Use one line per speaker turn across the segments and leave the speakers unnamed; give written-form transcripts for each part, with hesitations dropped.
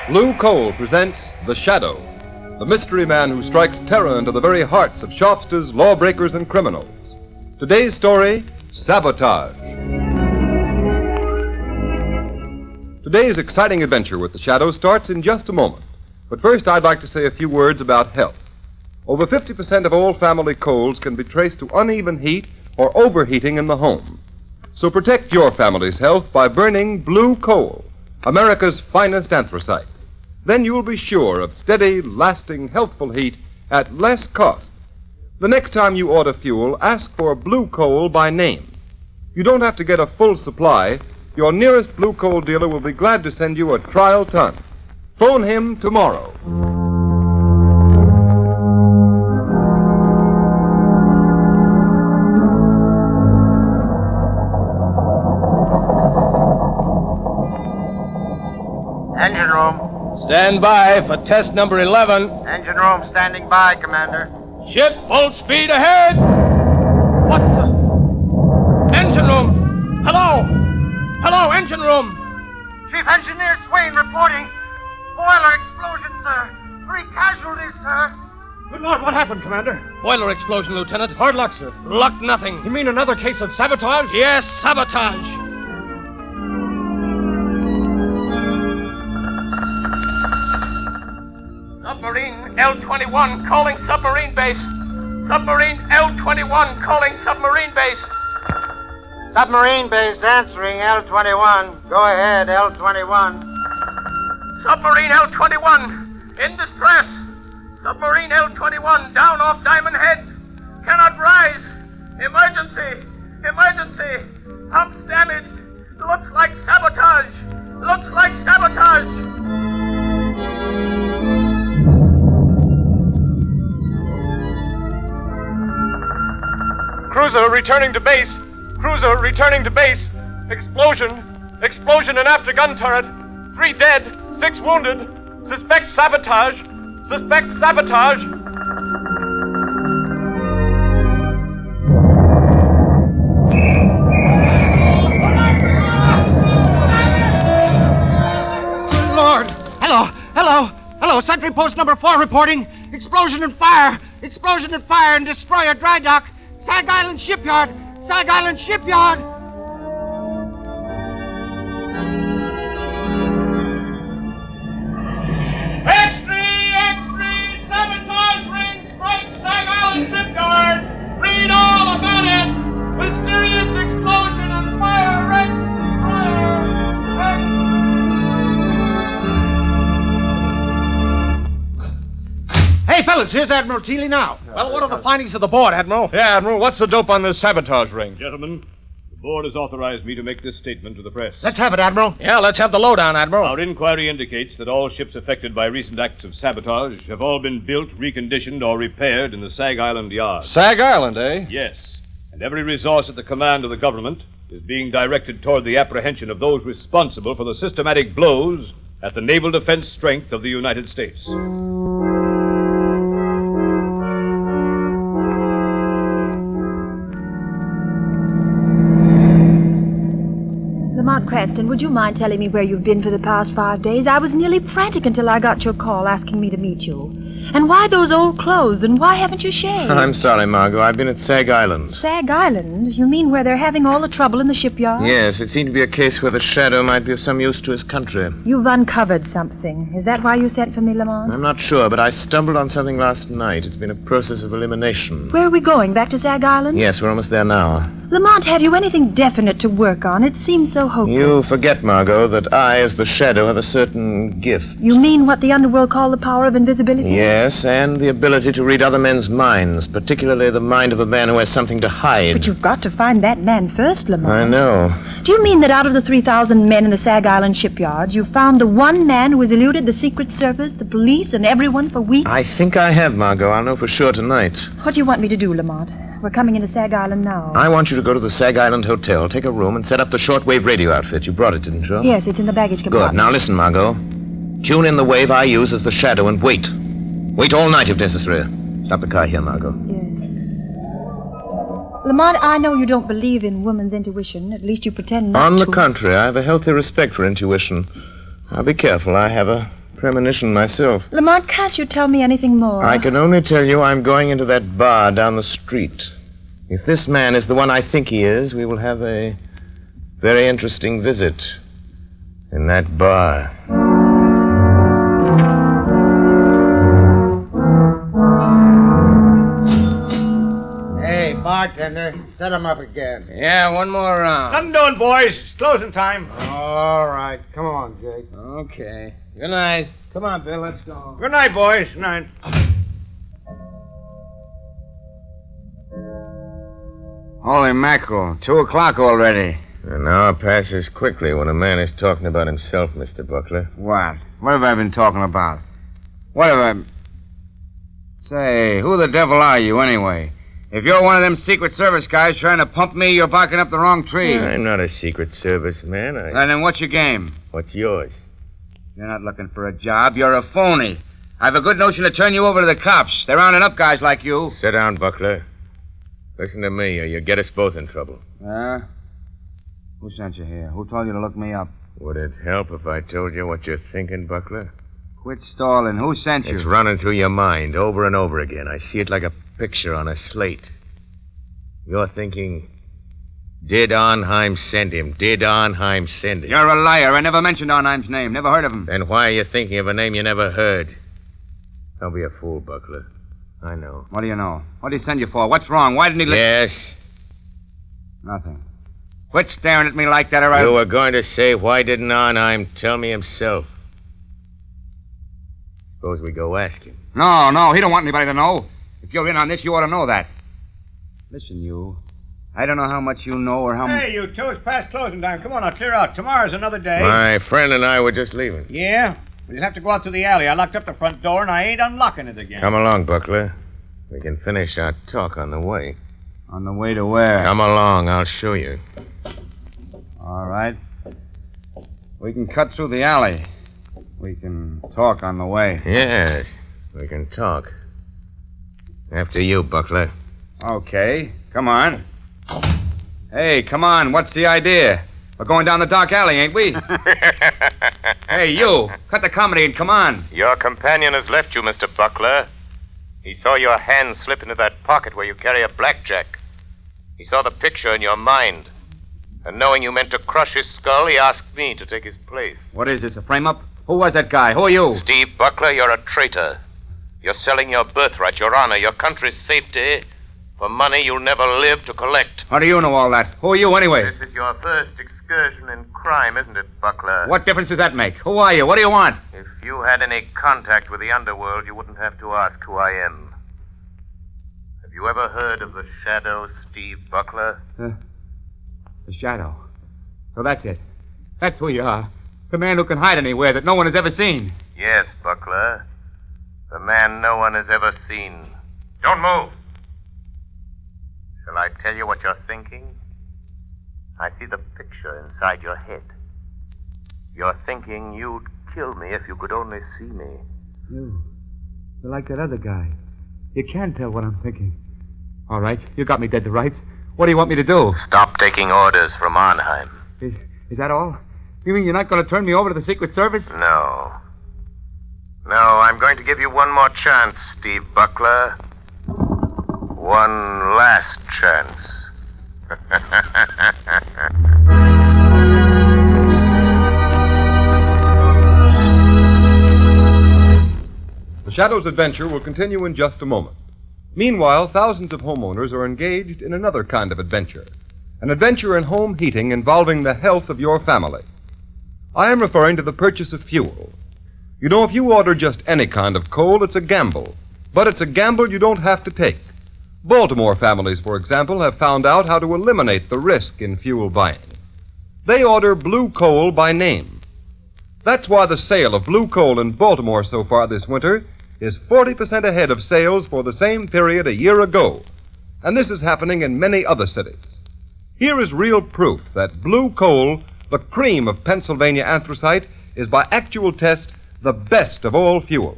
Blue Coal presents The Shadow, the mystery man who strikes terror into the very hearts of shopsters, lawbreakers, and criminals. Today's story, Sabotage. Today's exciting adventure with The Shadow starts in just a moment. But first, I'd like to say a few words about health. Over 50% of all family colds can be traced to uneven heat or overheating in the home. So protect your family's health by burning Blue Coal, America's finest anthracite. Then you'll be sure of steady, lasting, healthful heat at less cost. The next time you order fuel, ask for Blue Coal by name. You don't have to get a full supply. Your nearest Blue Coal dealer will be glad to send you a trial ton. Phone him tomorrow.
Engine room.
Stand by for test number 11.
Engine room standing by, Commander.
Ship full speed ahead. What the? Engine room. Hello. Hello, engine room.
Chief Engineer Swain reporting. Boiler explosion, sir. 3 casualties, sir.
Good Lord, what happened, Commander?
Boiler explosion, Lieutenant.
Hard luck, sir.
Luck nothing.
You mean another case of sabotage?
Yes, sabotage. Submarine L-21 calling submarine base. Submarine L-21 calling submarine base.
Submarine base answering L-21. Go ahead, L-21.
Submarine L-21 in distress. Submarine L-21 down off Diamond Head. Cannot rise. Emergency. Emergency. Pumps damaged. Looks like sabotage. Looks like sabotage.
Cruiser returning to base. Cruiser returning to base. Explosion. Explosion in after gun turret. 3 dead. 6 wounded. Suspect sabotage. Suspect sabotage.
Lord! Hello! Sentry post number 4 reporting. Explosion and fire! Explosion and fire in destroyer dry dock. Sag Island Shipyard! Sag Island Shipyard!
X3! Sabotage ring strike Sag Island Shipyard! Read all about it! Mysterious explosion and fire wrecks
Hey, fellas, here's Admiral Teely now.
Well, what are the findings of the board, Admiral? Yeah, Admiral, what's the dope on this sabotage ring?
Gentlemen, the board has authorized me to make this statement to the press.
Let's have it, Admiral.
Yeah, let's have the lowdown, Admiral.
Our inquiry indicates that all ships affected by recent acts of sabotage have all been built, reconditioned, or repaired in the Sag Island yard.
Sag Island, eh?
Yes, and every resource at the command of the government is being directed toward the apprehension of those responsible for the systematic blows at the naval defense strength of the United States.
Lamont Cranston, would you mind telling me where you've been for the past 5 days? I was nearly frantic until I got your call asking me to meet you. And why those old clothes, and why haven't you shaved?
I'm sorry, Margot. I've been at Sag Island.
Sag Island? You mean where they're having all the trouble in the shipyard?
Yes, it seemed to be a case where the Shadow might be of some use to his country.
You've uncovered something. Is that why you sent for me, Lamont?
I'm not sure, but I stumbled on something last night. It's been a process of elimination.
Where are we going? Back to Sag Island?
Yes, we're almost there now.
Lamont, have you anything definite to work on? It seems so hopeless.
You forget, Margot, that I, as the Shadow, have a certain gift.
You mean what the underworld call the power of invisibility?
Yes, and the ability to read other men's minds, particularly the mind of a man who has something to hide.
But you've got to find that man first, Lamont.
I know.
Do you mean that out of the 3,000 men in the Sag Island shipyard, you found the one man who has eluded the Secret Service, the police, and everyone for weeks?
I think I have, Margot. I'll know for sure tonight.
What do you want me to do, Lamont? We're coming into Sag Island now.
I want you to go to the Sag Island Hotel, take a room, and set up the shortwave radio outfit. You brought it, didn't you?
Yes, it's in the baggage compartment.
Good. Now listen, Margot. Tune in the wave I use as the Shadow and wait. Wait all night if necessary. Stop the car here, Margot.
Yes. Lamont, I know you don't believe in woman's intuition. At least you pretend not
On
to.
the contrary, I have a healthy respect for intuition. I'll be careful. I have a premonition myself.
Lamont, can't you tell me anything more?
I can only tell you I'm going into that bar down the street. If this man is the one I think he is, we will have a very interesting visit in that bar.
Hey, bartender, set him up again.
Yeah, one more round.
Nothing doing, boys. It's closing time.
All right. Come on, Jake.
Okay. Good night. Come on, Bill, let's go.
Good night, boys. Good night.
Holy mackerel, 2 o'clock already.
An hour passes quickly when a man is talking about himself, Mr. Buckler.
What? What have I been talking about? What have I... Say, who the devil are you, anyway? If you're one of them Secret Service guys trying to pump me, you're barking up the wrong tree.
I'm not a Secret Service man.
And then what's your game?
What's yours?
You're not looking for a job. You're a phony. I've a good notion to turn you over to the cops. They're rounding up guys like you.
Sit down, Buckler. Listen to me, or you'll get us both in trouble.
Who sent you here? Who told you to look me up?
Would it help if I told you what you're thinking, Buckler?
Quit stalling. Who sent you?
It's running through your mind over and over again. I see it like a picture on a slate. You're thinking, did Arnheim send him? Did Arnheim send him?
You're a liar. I never mentioned Arnheim's name. Never heard of him.
Then why are you thinking of a name you never heard? Don't be a fool, Buckler. I know.
What do you know? What did he send you for? What's wrong? Why didn't he...
Yes.
Nothing. Quit staring at me like that, or I...
You were going to say, why didn't Arnheim tell me himself? Suppose we go ask him.
No, he don't want anybody to know. If you're in on this, you ought to know that. Listen, you. I don't know how much you know or how much...
Hey, you two, it's past closing time. Come on, I'll clear out. Tomorrow's another day.
My friend and I were just leaving.
Yeah? Well, you'll have to go out through the alley. I locked up the front door, and I ain't unlocking it again.
Come along, Buckler. We can finish our talk on the way.
On the way to where?
Come along, I'll show you.
All right. We can cut through the alley. We can talk on the way.
Yes, we can talk. After you, Buckler.
Okay, come on. Hey, come on, what's the idea? We're going down the dark alley, ain't we? Hey, you, cut the comedy and come on.
Your companion has left you, Mr. Buckler. He saw your hand slip into that pocket where you carry a blackjack. He saw the picture in your mind. And knowing you meant to crush his skull, he asked me to take his place.
What is this, a frame-up? Who was that guy? Who are you?
Steve Buckler, you're a traitor. You're selling your birthright, your honor, your country's safety for money you'll never live to collect.
How do you know all that? Who are you, anyway?
This is your first excursion in crime, isn't it, Buckler?
What difference does that make? Who are you? What do you want?
If you had any contact with the underworld, you wouldn't have to ask who I am. Have you ever heard of the Shadow, Steve Buckler?
The Shadow. So that's it. That's who you are. The man who can hide anywhere that no one has ever seen.
Yes, Buckler. The man no one has ever seen. Don't move. Shall I tell you what you're thinking? I see the picture inside your head. You're thinking you'd kill me if you could only see me.
You're like that other guy. You can't tell what I'm thinking. All right, you got me dead to rights. What do you want me to do?
Stop taking orders from Arnheim.
Is that all? You mean you're not going to turn me over to the Secret Service?
No. No, I'm going to give you one more chance, Steve Buckler. One last chance.
The Shadow's adventure will continue in just a moment. Meanwhile, thousands of homeowners are engaged in another kind of adventure. An adventure in home heating involving the health of your family. I am referring to the purchase of fuel. You know, if you order just any kind of coal, it's a gamble. But it's a gamble you don't have to take. Baltimore families, for example, have found out how to eliminate the risk in fuel buying. They order blue coal by name. That's why the sale of blue coal in Baltimore so far this winter is 40% ahead of sales for the same period a year ago. And this is happening in many other cities. Here is real proof that blue coal, the cream of Pennsylvania anthracite, is by actual test the best of all fuels.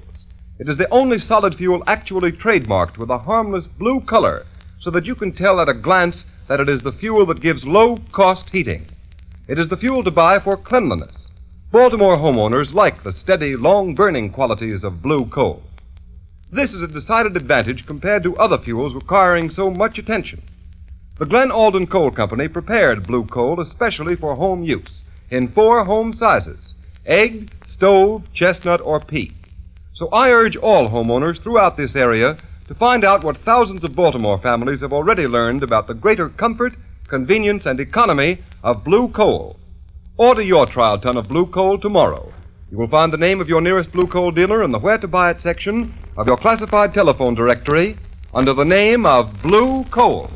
It is the only solid fuel actually trademarked with a harmless blue color, so that you can tell at a glance that it is the fuel that gives low-cost heating. It is the fuel to buy for cleanliness. Baltimore homeowners like the steady, long-burning qualities of blue coal. This is a decided advantage compared to other fuels requiring so much attention. The Glen Alden Coal Company prepared blue coal especially for home use in 4 home sizes: egg, stove, chestnut, or peak. So I urge all homeowners throughout this area to find out what thousands of Baltimore families have already learned about the greater comfort, convenience, and economy of blue coal. Order your trial ton of blue coal tomorrow. You will find the name of your nearest blue coal dealer in the Where to Buy It section of your classified telephone directory under the name of Blue Coal.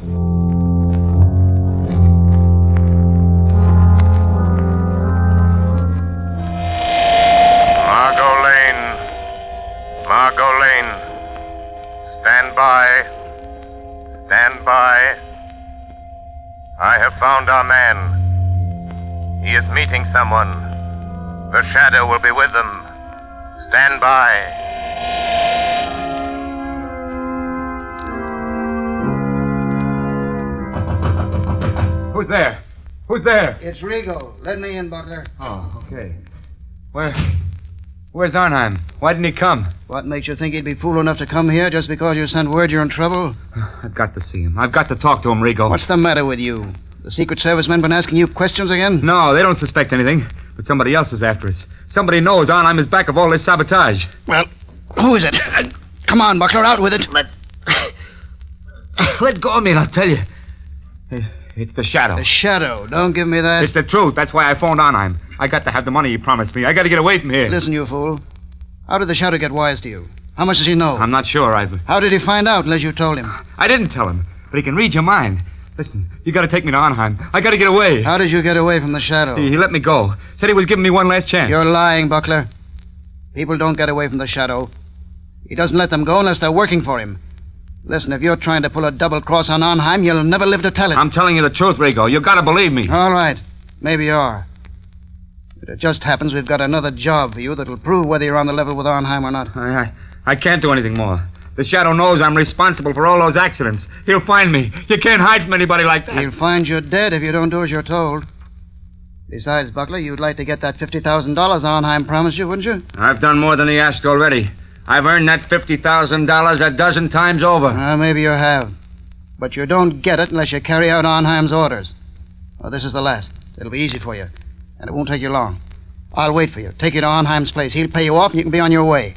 Margot Lane. Stand by. Stand by. I have found our man. He is meeting someone. The shadow will be with them. Stand by.
Who's there? Who's there?
It's Rigo. Let me in, Butler.
Oh, okay. Where's Arnheim? Why didn't he come?
What makes you think he'd be fool enough to come here just because you sent word you're in trouble?
I've got to see him. I've got to talk to him, Rigo.
What's the matter with you? The Secret Service men been asking you questions again?
No, they don't suspect anything. But somebody else is after us. Somebody knows Arnheim is back of all this sabotage.
Well, who is it? Come on, Buckler, out with it.
Let go of me and I'll tell you. It's the Shadow.
The Shadow. Don't give me that.
It's the truth. That's why I phoned Arnheim. I got to have the money he promised me. I got to get away from here.
Listen, you fool. How did the Shadow get wise to you? How much does he know?
I'm not sure,
How did he find out unless you told him?
I didn't tell him, but he can read your mind. Listen, you got to take me to Arnheim. I got to get away.
How did you get away from the Shadow?
He let me go. Said he was giving me one last chance.
You're lying, Buckler. People don't get away from the Shadow. He doesn't let them go unless they're working for him. Listen, if you're trying to pull a double cross on Arnheim, you'll never live to tell it.
I'm telling you the truth, Rigo. You got to believe me.
All right. Maybe you are. But it just happens we've got another job for you that'll prove whether you're on the level with Arnheim or not.
I can't do anything more. The Shadow knows I'm responsible for all those accidents. He'll find me. You can't hide from anybody like that.
He'll find you dead if you don't do as you're told. Besides, Buckler, you'd like to get that $50,000 Arnheim promised you, wouldn't you?
I've done more than he asked already. I've earned that $50,000 a dozen times over.
Maybe you have. But you don't get it unless you carry out Arnheim's orders. Well, this is the last. It'll be easy for you. And it won't take you long. I'll wait for you. Take you to Arnheim's place. He'll pay you off and you can be on your way.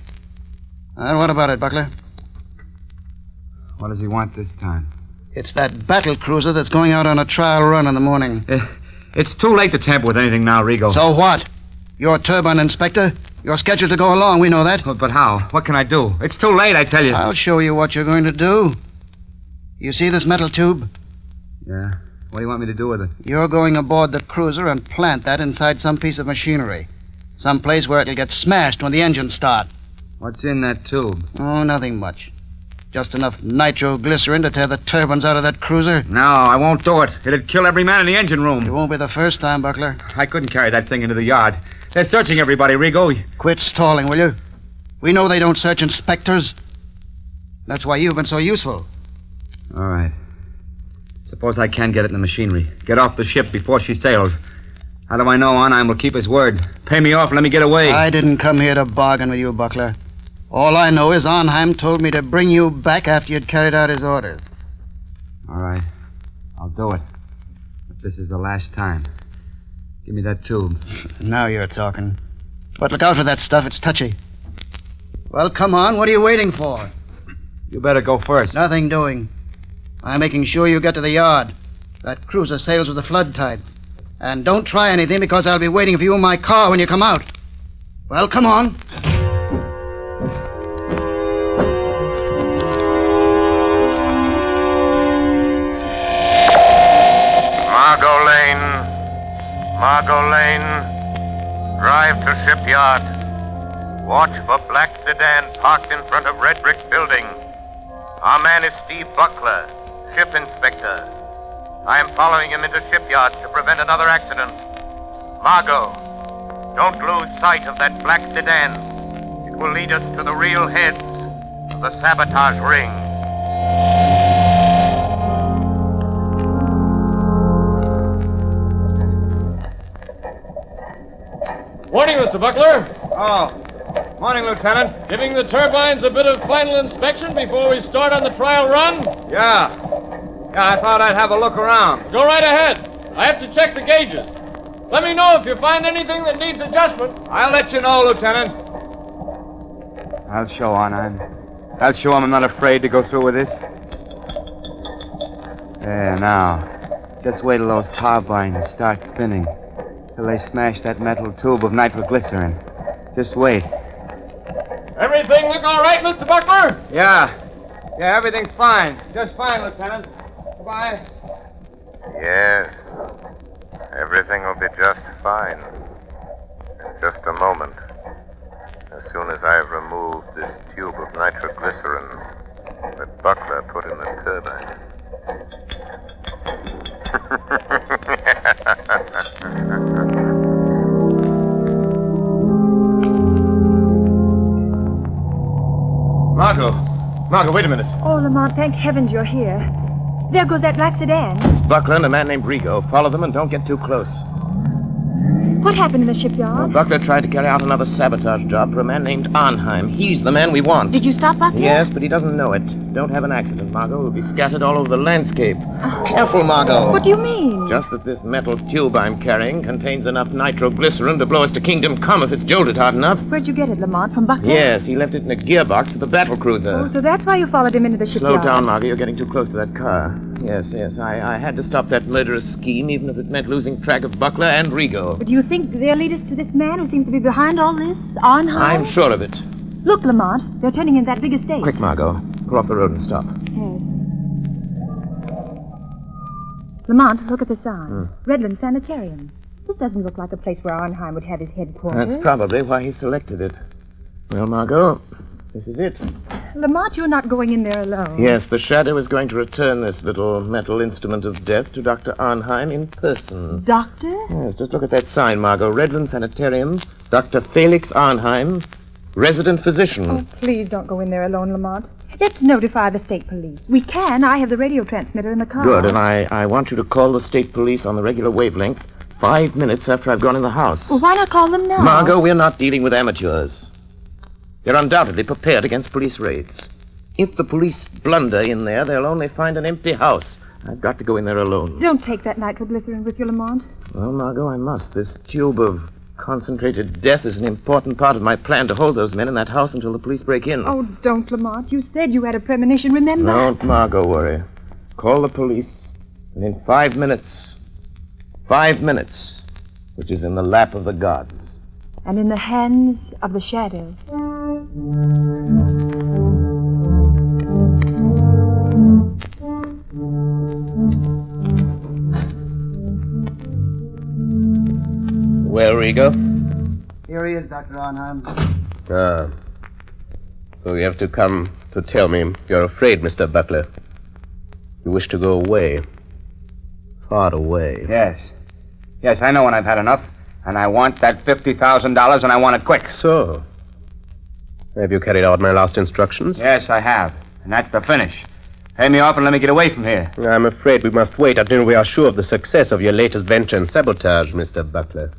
And what about it, Buckler?
What does he want this time?
It's that battle cruiser that's going out on a trial run in the morning.
It's too late to tamper with anything now, Rigo.
So what? You're turbine inspector. You're scheduled to go along. We know that.
But how? What can I do? It's too late, I tell you.
I'll show you what you're going to do. You see this metal tube?
Yeah. What do you want me to do with it?
You're going aboard the cruiser and plant that inside some piece of machinery. Some place where it'll get smashed when the engines start.
What's in that tube?
Oh, nothing much. Just enough nitroglycerin to tear the turbines out of that cruiser.
No, I won't do it. It'd kill every man in the engine room.
It won't be the first time, Buckler.
I couldn't carry that thing into the yard. They're searching everybody, Rigo.
Quit stalling, will you? We know they don't search inspectors. That's why you've been so useful.
All right. Suppose I can get it in the machinery. Get off the ship before she sails. How do I know Arnheim will keep his word? Pay me off and let me get away.
I didn't come here to bargain with you, Buckler. All I know is Arnheim told me to bring you back after you'd carried out his orders.
All right. I'll do it. But this is the last time. Give me that tube.
Now you're talking. But look out for that stuff. It's touchy. Well, come on. What are you waiting for?
You better go first.
Nothing doing. I'm making sure you get to the yard. That cruiser sails with the flood tide. And don't try anything because I'll be waiting for you in my car when you come out. Well, come on.
Margot Lane. Margot Lane. Drive to shipyard. Watch for black sedan parked in front of red brick building. Our man is Steve Buckler, ship inspector. I am following him into shipyard to prevent another accident. Margot, don't lose sight of that black sedan. It will lead us to the real heads of the sabotage ring.
Morning, Mr. Buckler.
Oh. Morning, Lieutenant.
Giving the turbines a bit of final inspection before we start on the trial run?
Yeah. Yeah, I thought I'd have a look around.
Go right ahead. I have to check the gauges. Let me know if you find anything that needs adjustment.
I'll let you know, Lieutenant. I'll show Arnheim. I'll show him I'm not afraid to go through with this. There, now. Just wait till those turbines start spinning. Till they smash that metal tube of nitroglycerin. Just wait.
Everything look all right, Mr. Buckler?
Yeah. Yeah, everything's fine. Just fine, Lieutenant. Goodbye.
Yes. Everything will be just fine. In just a moment. As soon as I've removed this tube of nitroglycerin that Buckler put in the turbine.
Margot, wait a minute.
Oh, Lamont, thank heavens you're here. There goes that black sedan.
It's Buckler and a man named Rigo. Follow them and don't get too close.
What happened in the shipyard?
Buckler tried to carry out another sabotage job for a man named Arnheim. He's the man we want.
Did you stop Buckler?
Yes, but he doesn't know it. Don't have an accident, Margot. We'll be scattered all over the landscape. Careful, Margot.
What do you mean?
Just that this metal tube I'm carrying contains enough nitroglycerin to blow us to Kingdom Come if it's jolted hard enough.
Where'd you get it, Lamont? From Buckler?
Yes, he left it in a gearbox of the battle cruiser.
Oh, so that's why you followed him into the shipyard.
Slow down, Margot. You're getting too close to that car. Yes. I had to stop that murderous scheme, even if it meant losing track of Buckler and Rigo.
But do you think they'll lead us to this man who seems to be behind all this? Arnheim?
I'm sure of it.
Look, Lamont. They're turning in that big estate.
Quick, Margot. Pull off the road and stop.
Yes. Lamont, look at the sign. Redland Sanitarium. This doesn't look like a place where Arnheim would have his headquarters.
That's probably why he selected it. Well, Margot, this is it.
Lamont, you're not going in there alone.
Yes, the Shadow is going to return this little metal instrument of death to Dr. Arnheim in person.
Doctor?
Yes, just look at that sign, Margot. Redland Sanitarium, Dr. Felix Arnheim, resident physician.
Oh, please don't go in there alone, Lamont. Let's notify the state police. We can. I have the radio transmitter in the car.
Good, and I want you to call the state police on the regular wavelength 5 minutes after I've gone in the house.
Well, why not call them now?
Margot, we're not dealing with amateurs. They're undoubtedly prepared against police raids. If the police blunder in there, they'll only find an empty house. I've got to go in there alone.
Don't take that nitroglycerin with you, Lamont.
Well, Margot, I must. This tube of concentrated death is an important part of my plan to hold those men in that house until the police break in.
Oh, don't, Lamont. You said you had a premonition, remember?
Don't, Margot, worry. Call the police, and in 5 minutes, which is in the lap of the gods.
And in the hands of the Shadow.
Well, Rigo?
Here he is, Dr. Arnheim.
Ah. So you have to come to tell me you're afraid, Mr. Buckler. You wish to go away. Far away.
Yes. Yes, I know when I've had enough. And I want that $50,000, and I want it quick.
So? Have you carried out my last instructions?
Yes, I have. And that's the finish. Pay me off and let me get away from here.
I'm afraid we must wait until we are sure of the success of your latest venture in sabotage, Mr. Buckler.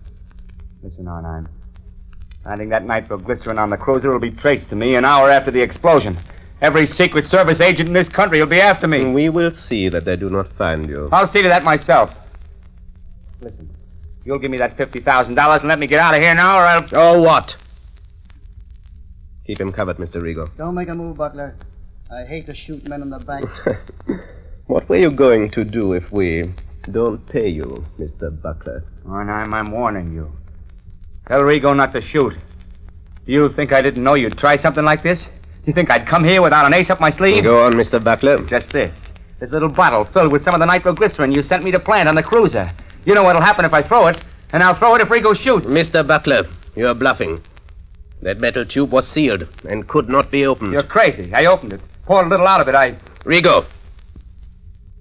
Listen, Arnheim. Finding that nitroglycerin on the cruiser will be traced to me an hour after the explosion. Every Secret Service agent in this country will be after me.
We will see that they do not find you.
I'll see to that myself. Listen, you'll give me that $50,000 and let me get out of here now, or I'll...
Oh, what? Keep him covered, Mr. Rigo.
Don't make a move, Buckler. I hate to shoot men in the back.
What were you going to do if we don't pay you, Mr. Buckler?
Arnheim, I'm warning you. Tell Rigo not to shoot. Do you think I didn't know you'd try something like this? Do you think I'd come here without an ace up my sleeve?
Go on, Mr. Buckler.
Just this. This little bottle filled with some of the nitroglycerin you sent me to plant on the cruiser. You know what'll happen if I throw it, and I'll throw it if Rigo shoots.
Mr. Buckler, you're bluffing. That metal tube was sealed and could not be opened.
You're crazy. I opened it. Poured a little out of it.
Rigo.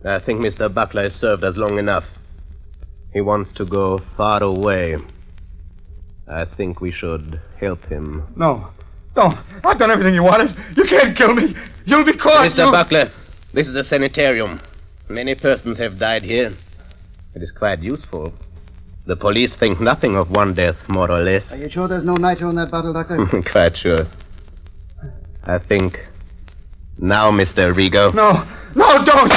I think Mr. Buckler has served us long enough. He wants to go far away. I think we should help him.
No. I've done everything you wanted. You can't kill me. You'll be caught.
Mr. Buckler, this is a sanitarium. Many persons have died here. It is quite useful. The police think nothing of one death, more or less.
Are you sure there's no nitro in that bottle, Doctor?
Quite sure. I think... Now, Mr. Rigo.
No, don't!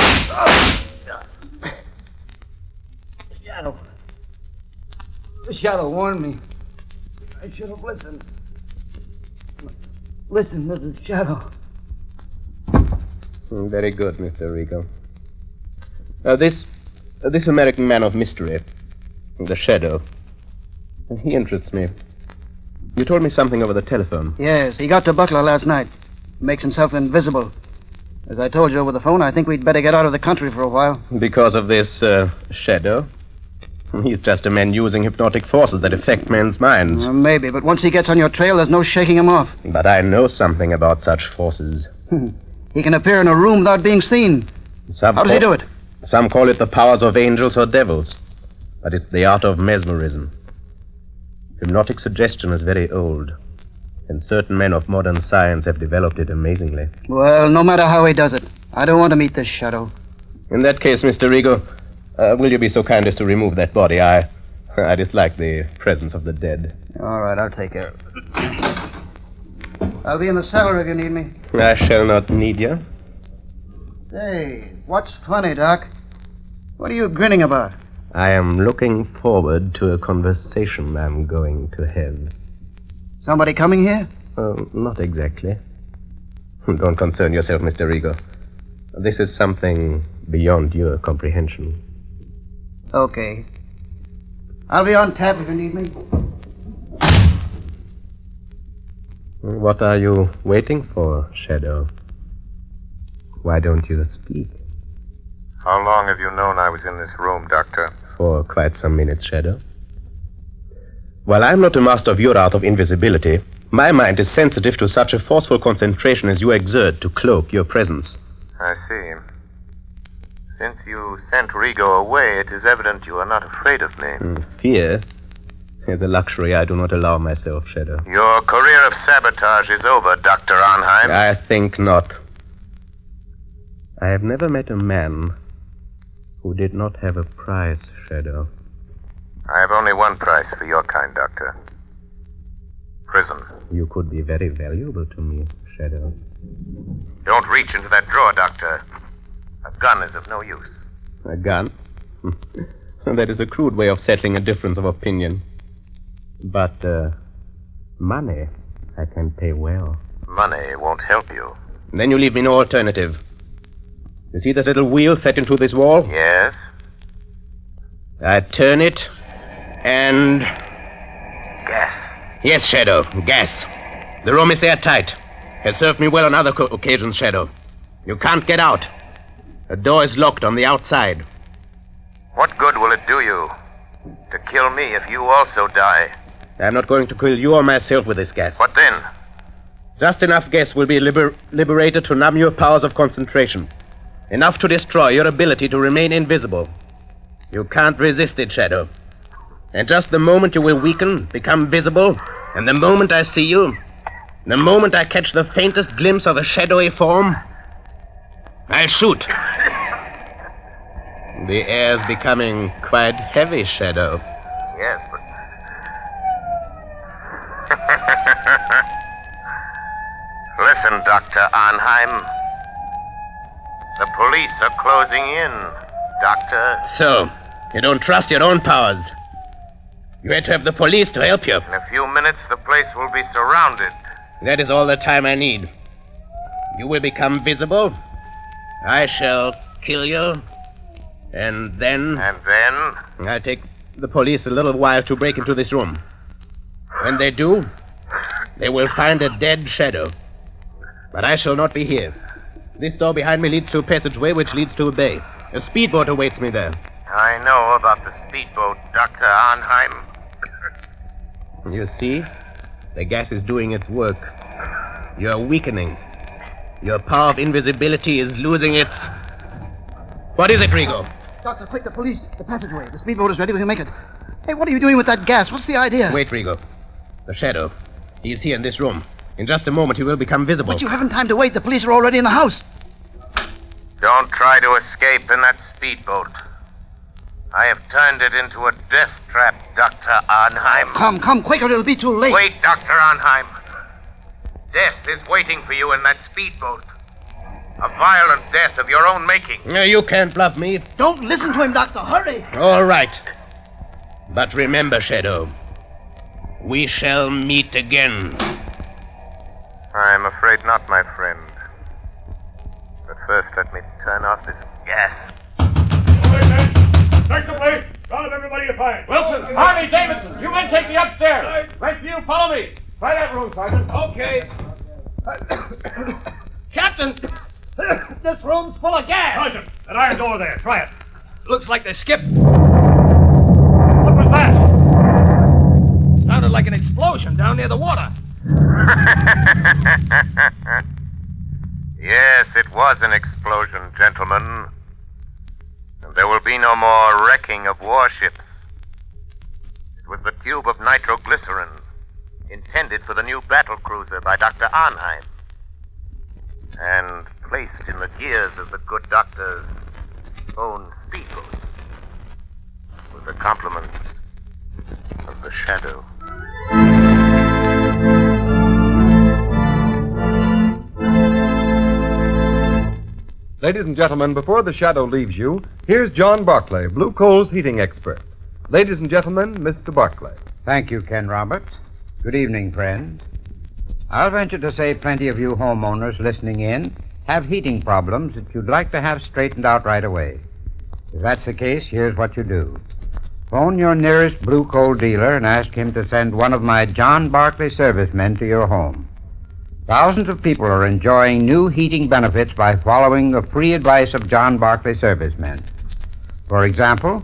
Shadow. The shadow warned me. I should have listened. Listen to the shadow.
Very good, Mr. Rigo. This American man of mystery, the Shadow, he interests me. You told me something over the telephone.
Yes, he got to Buckler last night. Makes himself invisible. As I told you over the phone, I think we'd better get out of the country for a while.
Because of this, Shadow? He's just a man using hypnotic forces that affect men's minds.
Maybe, but once he gets on your trail, there's no shaking him off.
But I know something about such forces.
He can appear in a room without being seen. How does he do it?
Some call it the powers of angels or devils. But it's the art of mesmerism. Hypnotic suggestion is very old. And certain men of modern science have developed it amazingly.
Well, no matter how he does it, I don't want to meet this Shadow.
In that case, Mr. Rigo, will you be so kind as to remove that body? I dislike the presence of the dead.
All right, I'll take care of it. I'll be in the cellar if you need me.
I shall not need you.
Say, what's funny, Doc? What are you grinning about?
I am looking forward to a conversation I'm going to have.
Somebody coming here?
Not exactly. Don't concern yourself, Mr. Rigo. This is something beyond your comprehension.
Okay. I'll be on tap if you need me.
What are you waiting for, Shadow? Why don't you speak?
How long have you known I was in this room, Doctor?
For quite some minutes, Shadow. While I'm not a master of your art of invisibility, my mind is sensitive to such a forceful concentration as you exert to cloak your presence.
I see. Since you sent Rigo away, it is evident you are not afraid of me.
Fear is a luxury I do not allow myself, Shadow.
Your career of sabotage is over, Dr. Arnheim.
I think not. I have never met a man who did not have a price, Shadow.
I have only one price for your kind, Doctor. Prison.
You could be very valuable to me, Shadow.
Don't reach into that drawer, Doctor. A gun is of no use.
A gun? That is a crude way of settling a difference of opinion. But, money, I can pay well.
Money won't help you.
Then you leave me no alternative. You see this little wheel set into this wall?
Yes?
I turn it, and...
Gas.
Yes, Shadow, gas. The room is airtight. Has served me well on other occasions, Shadow. You can't get out. The door is locked on the outside.
What good will it do you to kill me if you also die?
I'm not going to kill you or myself with this gas.
What then?
Just enough gas will be liberated to numb your powers of concentration. Enough to destroy your ability to remain invisible. You can't resist it, Shadow. And just the moment you will weaken, become visible, and the moment I see you, the moment I catch the faintest glimpse of a shadowy form, I'll shoot. The air's becoming quite heavy, Shadow.
Yes, but... Listen, Dr. Arnheim. The police are closing in, Doctor.
So, you don't trust your own powers. You had to have the police to help you.
In a few minutes, the place will be surrounded.
That is all the time I need. You will become visible. I shall kill you. And then...
And then?
I'll take the police a little while to break into this room. When they do, they will find a dead Shadow. But I shall not be here. This door behind me leads to a passageway which leads to a bay. A speedboat awaits me there.
I know about the speedboat, Dr. Arnheim.
You see? The gas is doing its work. You're weakening. Your power of invisibility is losing its... What is it, Rigo?
Doctor, quick, the police. The passageway. The speedboat is ready. We can make it. Hey, what are you doing with that gas? What's the idea?
Wait, Rigo. The Shadow. He's here in this room. In just a moment, he will become visible.
But you haven't time to wait. The police are already in the house.
Don't try to escape in that speedboat. I have turned it into a death trap, Dr. Arnheim.
Come, quicker, it'll be too late.
Wait, Dr. Arnheim. Death is waiting for you in that speedboat. A violent death of your own making.
You can't bluff me.
Don't listen to him, Doctor. Hurry.
All right. But remember, Shadow, we shall meet again.
I'm afraid not, my friend. But first, let me turn off this gas.
Search the place. Round up everybody you find. Wilson, Harvey, Davidson, you men take me upstairs. Rest of you, follow me. Try that room, Sergeant. Okay.
Captain, this room's full of gas.
Sergeant, that iron door there. Try it.
Looks like they skipped.
What was that?
Sounded like an explosion down near the water.
Yes, it was an explosion, gentlemen. And there will be no more wrecking of warships. It was the tube of nitroglycerin intended for the new battle cruiser by Dr. Arnheim. And placed in the gears of the good doctor's own speedboat. With the compliments of the Shadow.
Ladies and gentlemen, before the Shadow leaves you, here's John Barclay, Blue Coal's heating expert. Ladies and gentlemen, Mr. Barclay.
Thank you, Ken Roberts. Good evening, friends. I'll venture to say plenty of you homeowners listening in have heating problems that you'd like to have straightened out right away. If that's the case, here's what you do. Phone your nearest Blue Coal dealer and ask him to send one of my John Barclay servicemen to your home. Thousands of people are enjoying new heating benefits by following the free advice of John Barclay servicemen. For example,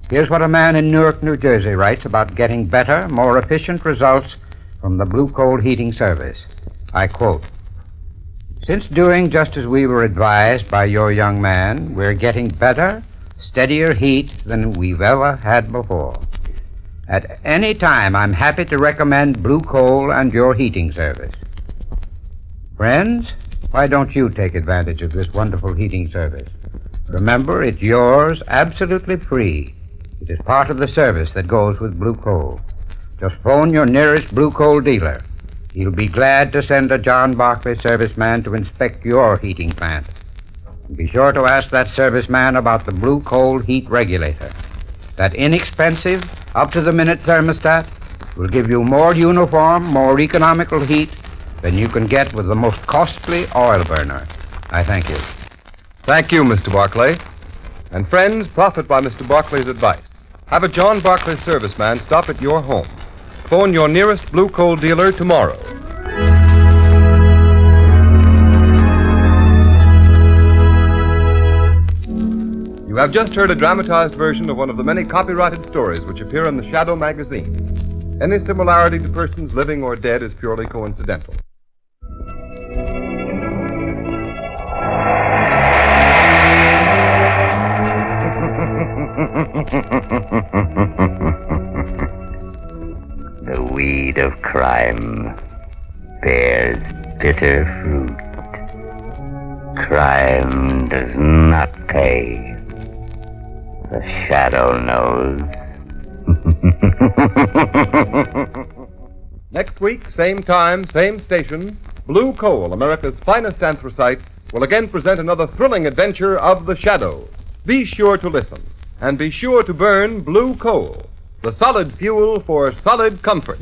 here's what a man in Newark, New Jersey writes about getting better, more efficient results from the Blue Coal heating service. I quote, "Since doing just as we were advised by your young man, we're getting better, steadier heat than we've ever had before. At any time, I'm happy to recommend Blue Coal and your heating service." Friends, why don't you take advantage of this wonderful heating service? Remember, it's yours absolutely free. It is part of the service that goes with Blue Coal. Just phone your nearest Blue Coal dealer. He'll be glad to send a John Barclay serviceman to inspect your heating plant. And be sure to ask that serviceman about the Blue Coal heat regulator. That inexpensive, up-to-the-minute thermostat will give you more uniform, more economical heat than you can get with the most costly oil burner. I thank you.
Thank you, Mr. Barclay. And friends, profit by Mr. Barclay's advice. Have a John Barclay serviceman stop at your home. Phone your nearest Blue Coal dealer tomorrow. You have just heard a dramatized version of one of the many copyrighted stories which appear in the Shadow magazine. Any similarity to persons living or dead is purely coincidental.
The weed of crime bears bitter fruit. Crime does not pay. The Shadow knows.
Next week, same time, same station, Blue Coal, America's finest anthracite, will again present another thrilling adventure of the Shadow. Be sure to listen, and be sure to burn Blue Coal, the solid fuel for solid comfort.